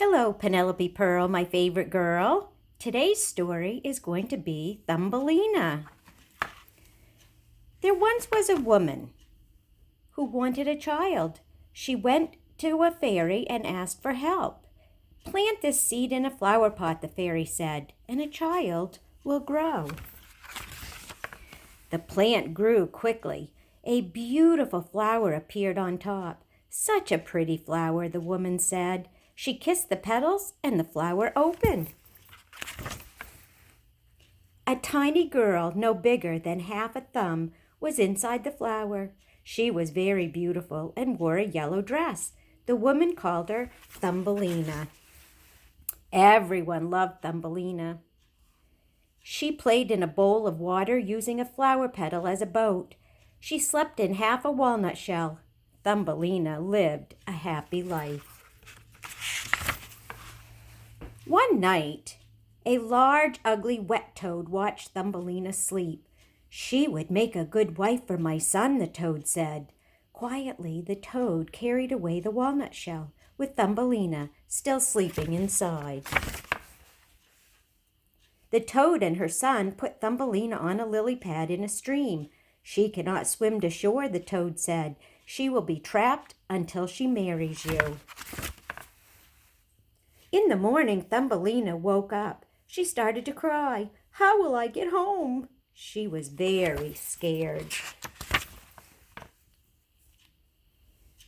Hello, Penelope Pearl, my favorite girl. Today's story is going to be Thumbelina. There once was a woman who wanted a child. She went to a fairy and asked for help. "Plant this seed in a flower pot," the fairy said, "and a child will grow." The plant grew quickly. A beautiful flower appeared on top. "Such a pretty flower," the woman said. She kissed the petals and the flower opened. A tiny girl, no bigger than half a thumb, was inside the flower. She was very beautiful and wore a yellow dress. The woman called her Thumbelina. Everyone loved Thumbelina. She played in a bowl of water using a flower petal as a boat. She slept in half a walnut shell. Thumbelina lived a happy life. One night, a large, ugly wet toad watched Thumbelina sleep. "She would make a good wife for my son," the toad said. Quietly, the toad carried away the walnut shell, with Thumbelina still sleeping inside. The toad and her son put Thumbelina on a lily pad in a stream. "She cannot swim to shore," the toad said. "She will be trapped until she marries you." In the morning, Thumbelina woke up. She started to cry. "How will I get home?" She was very scared.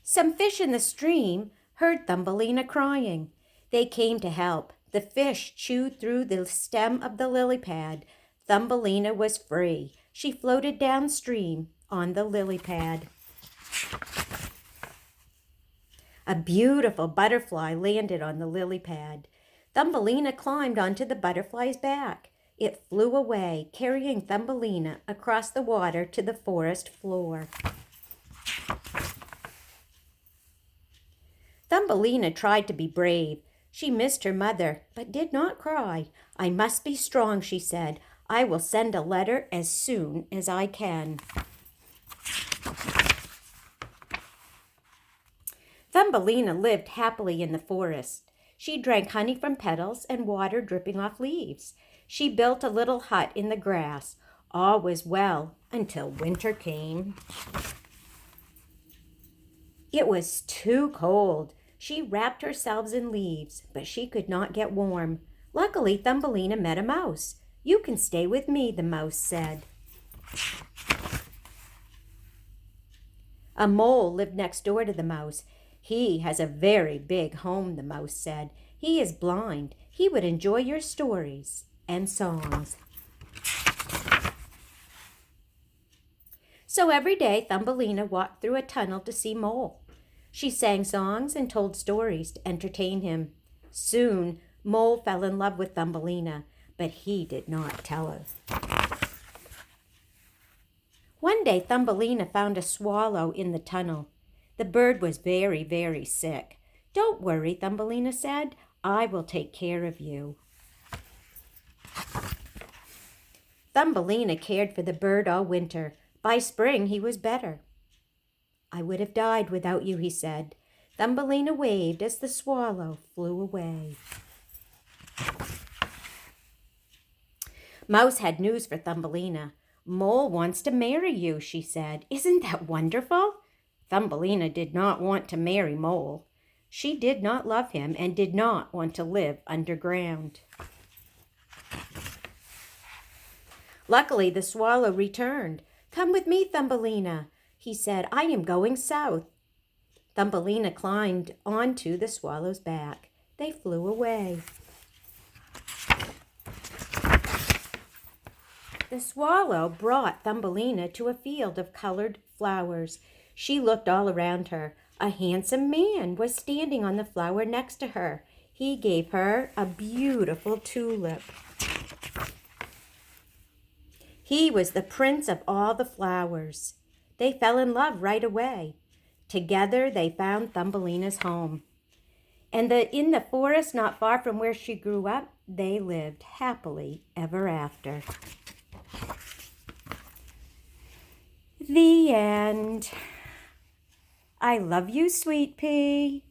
Some fish in the stream heard Thumbelina crying. They came to help. The fish chewed through the stem of the lily pad. Thumbelina was free. She floated downstream on the lily pad. A beautiful butterfly landed on the lily pad. Thumbelina climbed onto the butterfly's back. It flew away, carrying Thumbelina across the water to the forest floor. Thumbelina tried to be brave. She missed her mother, but did not cry. "I must be strong," she said. "I will send a letter as soon as I can." Thumbelina lived happily in the forest. She drank honey from petals and water dripping off leaves. She built a little hut in the grass. All was well until winter came. It was too cold. She wrapped herself in leaves, but she could not get warm. Luckily, Thumbelina met a mouse. "You can stay with me," the mouse said. A mole lived next door to the mouse. "He has a very big home," the mouse said. "He is blind. He would enjoy your stories and songs." So every day, Thumbelina walked through a tunnel to see Mole. She sang songs and told stories to entertain him. Soon, Mole fell in love with Thumbelina, but he did not tell her. One day, Thumbelina found a swallow in the tunnel. The bird was very, very sick. "Don't worry," Thumbelina said. "I will take care of you." Thumbelina cared for the bird all winter. By spring, he was better. "I would have died without you," he said. Thumbelina waved as the swallow flew away. Mouse had news for Thumbelina. "Mole wants to marry you," she said. "Isn't that wonderful?" Thumbelina did not want to marry Mole. She did not love him and did not want to live underground. Luckily, the swallow returned. "Come with me, Thumbelina," he said. "I am going south." Thumbelina climbed onto the swallow's back. They flew away. The swallow brought Thumbelina to a field of colored flowers. She looked all around her. A handsome man was standing on the flower next to her. He gave her a beautiful tulip. He was the prince of all the flowers. They fell in love right away. Together they found Thumbelina's home. And in the forest not far from where she grew up, they lived happily ever after. The end. I love you, sweet pea.